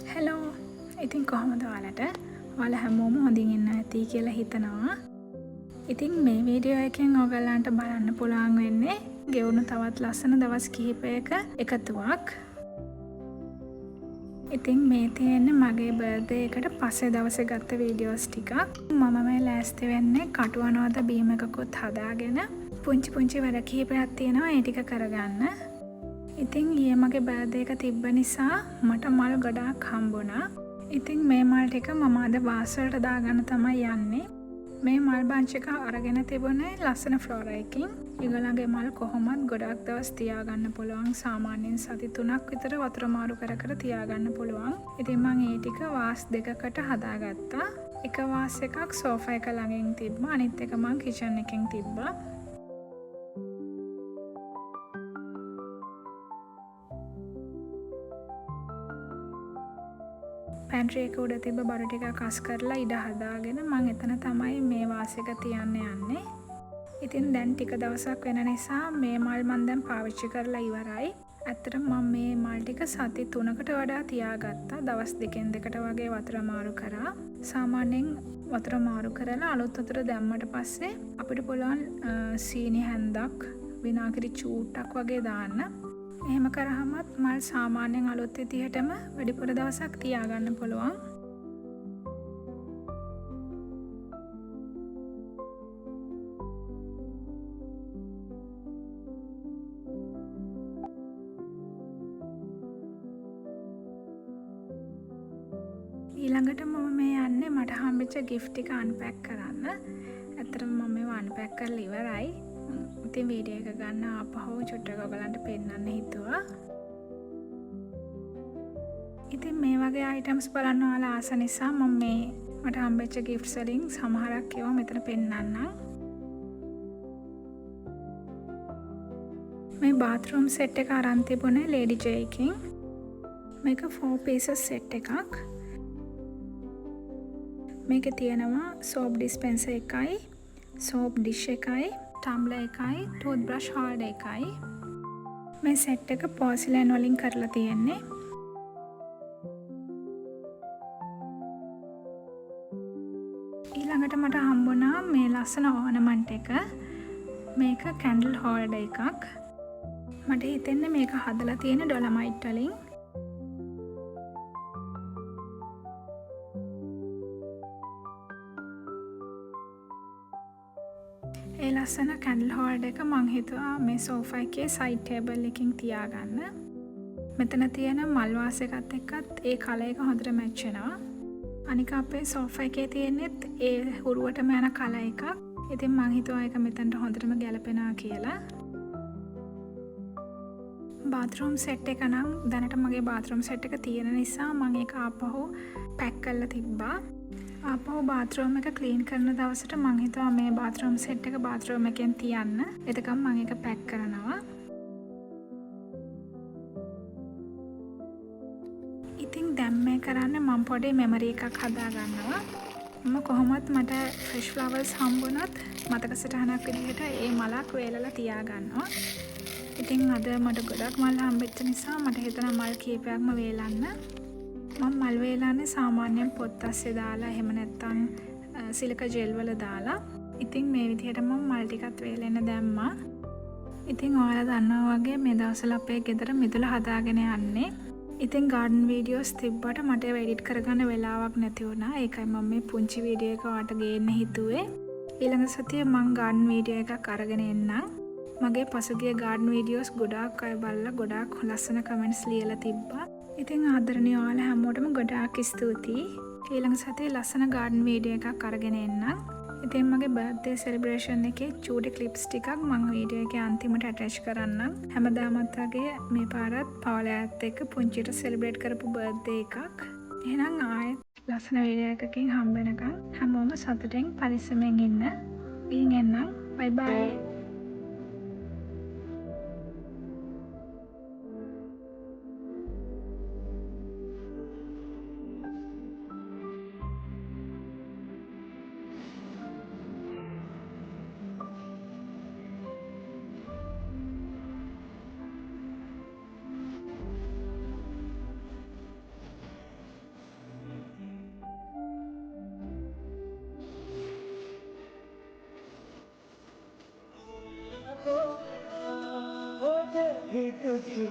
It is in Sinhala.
හැලෝ ඉතින් කොහොමද ඔයාලට ඔයාලා හැමෝම හොඳින් ඉන්න ඇති කියලා හිතනවා. ඉතින් මේ වීඩියෝ එකෙන් ඔයගලන්ට බලන්න පුළුවන් වෙන්නේ ගෙවුණු තවත් ලස්සන දවස් කිහිපයක එකතුවක්. ඉතින් මේ තියෙන්නේ මගේ බර්ත්ඩේ එකට පස්සේ දවසේ ගත්ත වීඩියෝස් ටිකක්. මම මේ ලෑස්ති වෙන්නේ කටුවනවත බීම එකකුත් හදාගෙන පුංචි පුංචි වැඩ කිහිපයක් තියෙනවා ඒ ටික කරගන්න. ඉතින් ඊයේ මගේ බර්ත්ඩේ එක තිබ්බ නිසා මට මල් ගොඩාක් හම්බුණා. ඉතින් මේ මල් ටික මම අද වාස් වලට දාගන්න තමයි යන්නේ. මේ මල් බන්ච් එක අරගෙන තිබුණේ ලස්සන ෆ්ලෝරා එකකින්. ඊගොල්ලන්ගේ මල් කොහොමත් ගොඩක් දවස් තියාගන්න පුළුවන්. සාමාන්‍යයෙන් සති 3ක් විතර වතුර මාරු කර කර තියාගන්න පුළුවන්. ඉතින් මම ඒ ටික වාස් දෙකකට හදාගත්තා. එක වාස් එකක් සෝෆා එක ළඟින් තිබ්බා. අනිත් එක මම කිචන් එකෙන් තිබ්බා. පැන්ට්‍රි එක උඩ තිබ්බ බඩු ටිකක් අස් කරලා ඉඩ හදාගෙන මම එතන තමයි මේ වාස් එක තියන්න යන්නේ. ඉතින් දැන් ටික දවසක් වෙන නිසා මේ මල් මම දැන් පාවිච්චි කරලා ඉවරයි. ඇත්තටම මම මේ මල් ටික සති 3කට වඩා තියාගත්තා. දවස් දෙකෙන් දෙකට වගේ වතුර මාරු කරා. සාමාන්‍යයෙන් වතුර මාරු කරලා අලුත් වතුර දැම්මට පස්සේ අපිට පුළුවන් සීනි හැන්දක් විනාගිරි චූට්ටක් වගේ දාන්න. එහෙම කරාමත් මල් සාමාන්‍යයෙන් අලුත් විදිහටම වැඩිපුර දවසක් තියාගන්න පුළුවන්. ඊළඟට මම මේ යන්නේ මට හම්බෙච්ච gift එක unpack කරන්න. ඇත්තටම මම මේව unpack කරලා ඉවරයි. ඉතින් වීඩියෝ එක ගන්න ආපහු චුට්ටක් ඔයගලන්ට පෙන්නන්න හිතුවා. ඉතින් මේ වගේ අයිටම්ස් බලන්න ඔයාලා ආස නිසා මම මේ මට හම්බෙච්ච ගිෆ්ට්ස් වලින් සමහරක් ඒවා මෙතන පෙන්නන්නම්. මේ bathroom set එක අරන් තිබුණේ Lady J එකෙන්. මේක 4 pieces set එකක්. මේකේ තියෙනවා soap dispenser එකයි, soap dish එකයි, tumbler එකයි, toothbrush holder එකයි. මේ set එක porcelain වලින් කරලා තියෙන්නේ. ඊළඟට මට හම්බුණා මේ ලස්සන ornament එක. මේක candle holder එකක්. මට හිතෙන්නේ මේක හදලා තියෙන dolomite වලින්. ඒ ලස්සන කැන්ඩල් හෝල්ඩර් එක මං හිතුවා මේ සෝෆා එකේ සයිඩ් ටේබල් එකකින් තියාගන්න. මෙතන තියෙන මල් වාස් එකත් එක්කත් ඒ කලර් එක හොඳට මැච් වෙනවා. අනික අපේ සෝෆා එකේ තියෙනෙත් ඒ හුරුවටම යන කලර් එකක්. ඉතින් මං හිතුවා ඒක මෙතනට හොඳටම ගැලපෙනවා කියලා. bathroom set එක නම් දැනට මගේ bathroom set එක තියෙන නිසා මං ඒක ආපහු පැක් කරලා තිබ්බා. ආපහු bathroom එක clean කරන දවසට මං හිතුවා මේ bathroom set එක bathroom එකෙන් තියන්න. එතකම් මං ඒක පැක් කරනවා. ඉතින් දැන් මේ කරන්නේ මම පොඩි memory එකක් හදා ගන්නවා. මම කොහොමත් මට fresh flowers හම්බුනොත් මතක සටහනක් විදිහට ඒ මලක් වේලලා තියා ගන්නවා. ඉතින් අද මට ගොඩක් මල් හම්බෙච්ච නිසා මට හිතුණා මල් කීපයක්ම වේලන්න. මම මල් වේලන්නේ සාමාන්‍යයෙන් පොත් අස්සේ දාලා එහෙම නැත්නම් සිලික ජෙල් වල දාලා. ඉතින් මේ විදිහට මම මල් ටිකත් වේලෙන්න දැම්මා. ඉතින් ඔයාලා දන්නවා වගේ මේ දවස්වල අපේ ගෙදර මිදුල හදාගෙන යන්නේ. ඉතින් garden videos තිබ්බට මට ඒව edit කරගන්න වෙලාවක් නැති වුණා. ඒකයි මම මේ පුංචි වීඩියෝ එක ඔයාලට ගේන්න හිතුවේ. ඊළඟ සතියේ මම garden video එකක් අරගෙන එන්නම්. මගේ පසුගිය garden videos ගොඩාක් අය බලලා ගොඩාක් ලස්සන comments ලියලා තිබ්බා. ඉතින් ආදරණීය ඔයාලා හැමෝටම ගොඩාක් ස්තුතියි. ඊළඟ සතියේ ලස්සන garden video එකක් අරගෙන එන්නම්. ඉතින් මගේ birthday celebration එකේ චූටි clips ටිකක් මම වීඩියෝ එකේ අන්තිමට attach කරන්නම්. හැමදාමත් වගේ මේ පාරත් පවලයත් එක්ක පුංචිට celebrate කරපු birthday එකක්. එහෙනම් ආයෙත් ලස්සන වීඩියෝ එකකින් හම්බ වෙනකන් හැමෝම සතුටින් පරිස්සමෙන් ඉන්න. ගිහින් එන්නම්. bye bye. හිටුතු